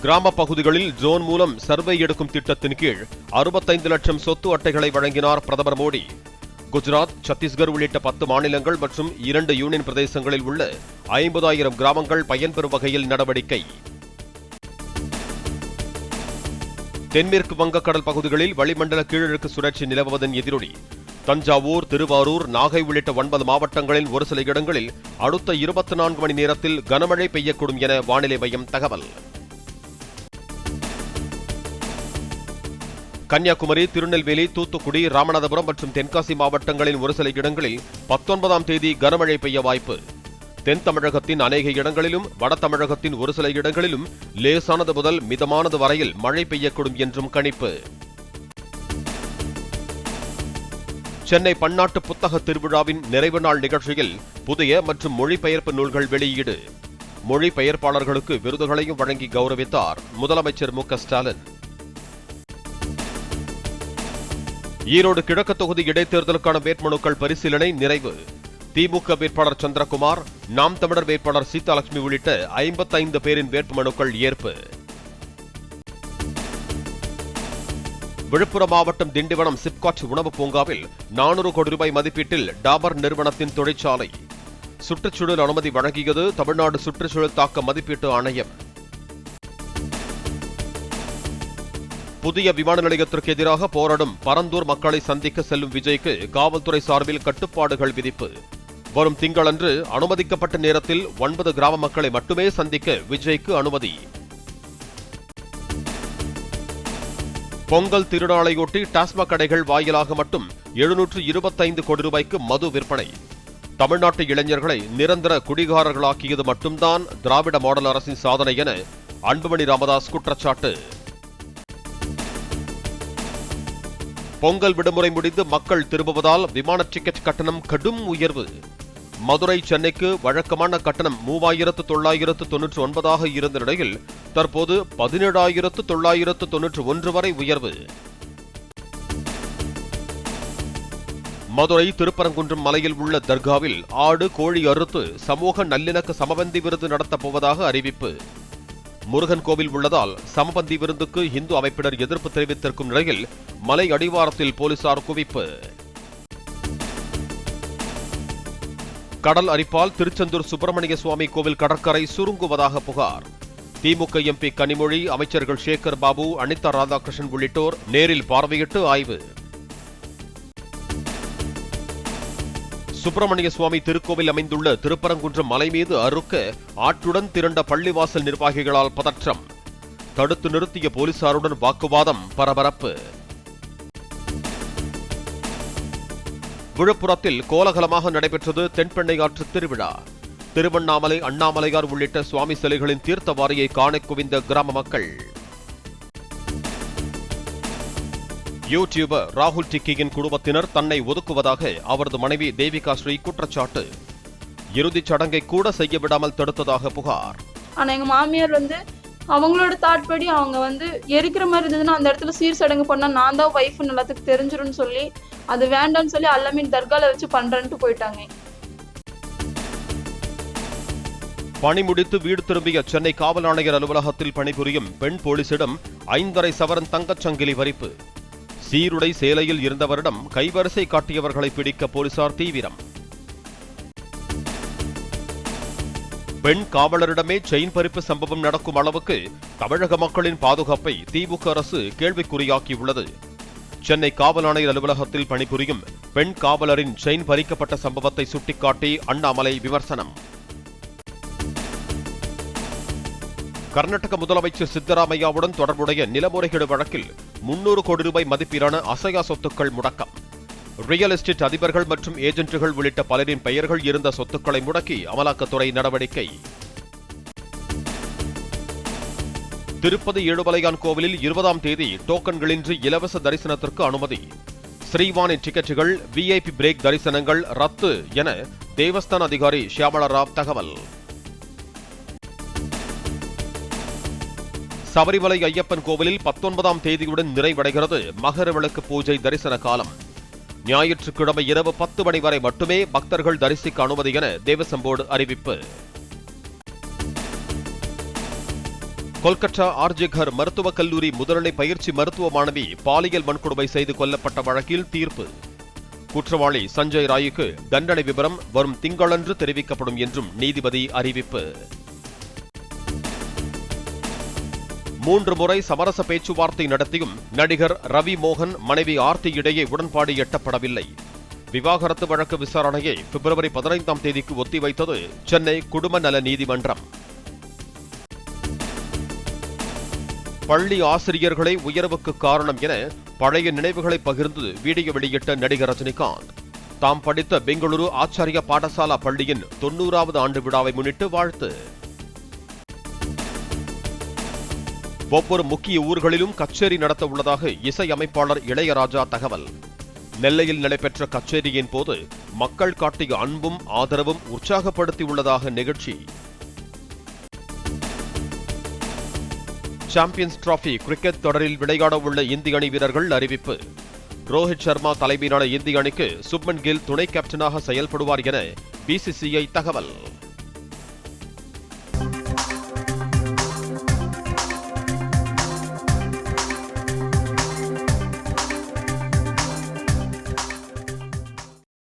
கிராம பகுதிகளில் ட்ரோன் மூலம் சர்வே எடுக்கும் திட்டத்தின் கீழ் 65 லட்சம் சொத்து அட்டைகளை வழங்கினார் பிரதமர் மோடி. குஜராத், சத்தீஸ்கர் உள்ளிட்ட 10 மாநிலங்கள் மற்றும் 2 யூனியன் பிரதேசங்களில் உள்ள 50,000 கிராமங்கள் பயன்பெறும் வகையில் நடவடிக்கை. தென்மேற்கு வங்கக்கடல் பகுதிகளில் வளிமண்டல கீழடுக்கு சுழற்சி நிலவுவதன் எதிரொலி தஞ்சாவூர், திருவாரூர், நாகை உள்ளிட்ட 9 மாவட்டங்களில் ஒரு சில இடங்களில் அடுத்த 24 மணி நேரத்தில் கனமழை பெய்யக்கூடும் என வானிலை மையம் தகவல். கன்னியாகுமரி, திருநெல்வேலி, தூத்துக்குடி, ராமநாதபுரம் மற்றும் தென்காசி மாவட்டங்களின் ஒரு சில இடங்களில் 19ஆம் தேதி கனமழை பெய்ய வாய்ப்பு. தென் தமிழகத்தின் அநேக இடங்களிலும் வட தமிழகத்தின் ஒரு சில இடங்களிலும் லேசானது முதல் மிதமானது வரையில் மழை பெய்யக்கூடும் என்றும் கணிப்பு. சென்னை பன்னாட்டு புத்தக திருவிழாவின் நிறைவு நாள் நிகழ்ச்சியில் புதிய மற்றும் மொழிபெயர்ப்பு நூல்கள் வெளியீடு. மொழிபெயர்ப்பாளர்களுக்கு விருதுகளையும் வழங்கி கௌரவித்தார் முதலமைச்சர் மு.க. ஸ்டாலின். ஈரோடு கிழக்கு தொகுதி இடைத்தேர்தலுக்கான வேட்புமனுக்கள் பரிசீலனை நிறைவு. திமுக வேட்பாளர் சந்திரகுமார், நாம் தமிழர் வேட்பாளர் சீதாலட்சுமி உள்ளிட்ட 55 பேரின் வேட்புமனுக்கள் ஏற்பு. விழுப்புரம் மாவட்டம் திண்டிவனம் சிப்காட் உணவு பூங்காவில் 400 கோடி ரூபாய் மதிப்பீட்டில் டாபர் நிறுவனத்தின் தொழிற்சாலை. சுற்றுச்சூழல் அனுமதி வழங்கியது தமிழ்நாடு சுற்றுச்சூழல் தாக்க மதிப்பீட்டு ஆணையம். புதிய விமான நிலையத்திற்கு எதிராக போராடும் பரந்தூர் மக்களை சந்திக்க செல்லும் விஜய்க்கு காவல்துறை சார்பில் கட்டுப்பாடுகள் விதிப்பு. வரும் திங்களன்று அனுமதிக்கப்பட்ட நேரத்தில் 9 கிராம மக்களை மட்டுமே சந்திக்க விஜய்க்கு அனுமதி. பொங்கல் திருநாளையொட்டி டாஸ்மாக் கடைகள் வாயிலாக மட்டும் 725 கோடி ரூபாய்க்கு மது விற்பனை. தமிழ்நாட்டு இளைஞர்களை நிரந்தர குடிகாரர்களாக்கியது மட்டும்தான் திராவிட மாடல் அரசின் சாதனை என அன்புமணி ராமதாஸ் குற்றச்சாட்டு. பொங்கல் விடுமுறை முடிந்து மக்கள் திரும்புவதால் விமான டிக்கெட் கட்டணம் கடும் உயர்வு. மதுரை, சென்னைக்கு வழக்கமான கட்டணம் 3,999 இருந்த நிலையில் தற்போது 17,991 வரை உயர்வு. மதுரை திருப்பரங்குன்றம் மலையில் உள்ள தர்காவில் ஆடு, கோழி அறுத்து சமூக நல்லிணக்க சமபந்தி விருது நடத்தப் போவதாக அறிவிப்பு. முருகன் கோவில் உள்ளதால் சமபந்தி விருந்துக்கு இந்து அமைப்பினர் எதிர்ப்பு தெரிவித்திருக்கும் நிலையில் மலை அடிவாரத்தில் போலீசார் குவிப்பு. கடல் அரிப்பால் திருச்செந்தூர் சுப்பிரமணிய சுவாமி கோவில் கடற்கரை சுருங்குவதாக புகார். திமுக எம்பி கனிமொழி, அமைச்சர்கள் சேகர் பாபு, அனிதா ராதாகிருஷ்ணன் உள்ளிட்டோர் நேரில் பார்வையிட்டு ஆய்வு. சுப்பிரமணிய சுவாமி திருக்கோவில் அமைந்துள்ள திருப்பரங்குன்றம் மலை மீது அறுக்க ஆட்டுடன் திரண்ட பள்ளிவாசல் நிர்வாகிகளால் பதற்றம். தடுத்து நிறுத்திய போலீசாருடன் வாக்குவாதம், பரபரப்பு. விழுப்புரத்தில் கோலாகலமாக நடைபெற்றது தென்பெண்ணை ஆற்று திருவிழா. திருவண்ணாமலை, அண்ணாமலையார் உள்ளிட்ட சுவாமி சிலைகளின் தீர்த்தவாரியை காண குவிந்த கிராம மக்கள். யூடியூபர் ராகுல் டிக்கியின் குடும்பத்தினர் தன்னை ஒதுக்குவதாக அவரது மனைவி தேவிகா ஸ்ரீ குற்றச்சாட்டு. இறுதிச் சடங்கை கூட செய்ய விடாமல் தடுத்ததாக புகார். ஆனா எங்க மாமியார் அவங்களோட தாட் படி அவங்க எரிக்கிற மாதிரி இருந்ததுன்னா அந்த இடத்துல சீர் சடங்கு பண்ணா நான் தான் வைஃப்னு எல்லாத்துக்கும் தெரிஞ்சிரும்னு சொல்லி அது வேண்டாம்னு சொல்லி அல்லமீன் தர்கால வச்சு பண்றேன்ட்டு போயிட்டாங்க. பணி முடித்து வீடு திரும்பிய சென்னை காவல் ஆணையர் அலுவலகத்தில் பணிபுரியும் பெண் போலீசிடம் 5.5 சவரன் தங்கச்சங்கிலி பறிப்பு. சீருடை சேலையில் இருந்தவரிடம் கைவரிசை காட்டியவர்களை பிடிக்க போலீசார் தீவிரம். பெண் காவலரிடமே செயின் பறிப்பு சம்பவம் நடக்கும் அளவுக்கு தமிழக மக்களின் பாதுகாப்பை திமுக அரசு கேள்விக்குறியாக்கியுள்ளது. சென்னை காவல் ஆணையர் அலுவலகத்தில் பணிபுரியும் பெண் காவலரின் செயின் பறிக்கப்பட்ட சம்பவத்தை சுட்டிக்காட்டி அண்ணாமலை விமர்சனம். கர்நாடக முதலமைச்சர் சித்தராமையாவுடன் தொடர்புடைய நிலமுறைகேடு வழக்கில் 300 கோடி ரூபாய் மதிப்பிலான அசையா சொத்துக்கள் முடக்கம். ரியல் எஸ்டேட் அதிபர்கள் மற்றும் ஏஜென்ட்டுகள் உள்ளிட்ட பலரின் பெயர்கள் இருந்த சொத்துக்களை முடக்கி அமலாக்கத்துறை நடவடிக்கை. திருப்பதி ஏழுமலையான் கோவிலில் 20ஆம் தேதி டோக்கன்களின்றி இலவச தரிசனத்திற்கு அனுமதி. ஸ்ரீவாணி டிக்கெட்டுகள், விஐபி பிரேக் தரிசனங்கள் ரத்து என தேவஸ்தான அதிகாரி ஷியாமளா ராவ் தகவல். சபரிமலை ஐயப்பன் கோவிலில் 19ஆம் தேதியுடன் நிறைவடைகிறது மகர விளக்கு பூஜை தரிசன காலம். ஞாயிற்றுக்கிழமை இரவு 10 மணி வரை மட்டுமே பக்தர்கள் தரிசிக்க அனுமதி என தேவசம் போர்டு அறிவிப்பு. கொல்கத்தா ஆர்ஜிகர் மருத்துவக் கல்லூரி முதுநிலை பயிற்சி மருத்துவ மாணவி பாலியல் வன்கொடுமை செய்து கொல்லப்பட்ட வழக்கில் தீர்ப்பு. குற்றவாளி சஞ்சய் ராய்க்கு தண்டனை விவரம் வரும் திங்களன்று தெரிவிக்கப்படும் என்றும் நீதிபதி அறிவிப்பு. 3 முறை சமரச பேச்சுவார்த்தை நடத்தியும் நடிகர் ரவி மோகன் மனைவி ஆர்த்தி இடையே உடன்பாடு எட்டப்படவில்லை. விவாகரத்து வழக்கு விசாரணையை பிப்ரவரி 15ஆம் தேதிக்கு ஒத்திவைத்தது சென்னை குடும்ப நல நீதிமன்றம். பள்ளி ஆசிரியர்களை உயர்வுக்கு காரணம் என பழைய நினைவுகளை பகிர்ந்து வீடியோ வெளியிட்ட நடிகர் ரஜினிகாந்த் தாம் படித்த பெங்களூரு ஆச்சாரிய பாடசாலா பள்ளியின் 90வது ஆண்டு விழாவை முன்னிட்டு வாழ்த்து. ஒவ்வொரு முக்கிய ஊர்களிலும் கச்சேரி நடத்த உள்ளதாக இசையமைப்பாளர் இளையராஜா தகவல். நெல்லையில் நடைபெற்ற கச்சேரியின் போது மக்கள் காட்டிய அன்பும் ஆதரவும் உற்சாகப்படுத்தியுள்ளதாக நிகழ்ச்சி. சாம்பியன்ஸ் டிராபி கிரிக்கெட் தொடரில் விளையாட உள்ள இந்திய அணி வீரர்கள் அறிவிப்பு. ரோஹித் சர்மா தலைமையிலான இந்திய அணிக்கு சுப்மன் கில் துணை கேப்டனாக செயல்படுவார் என BCCI தகவல்.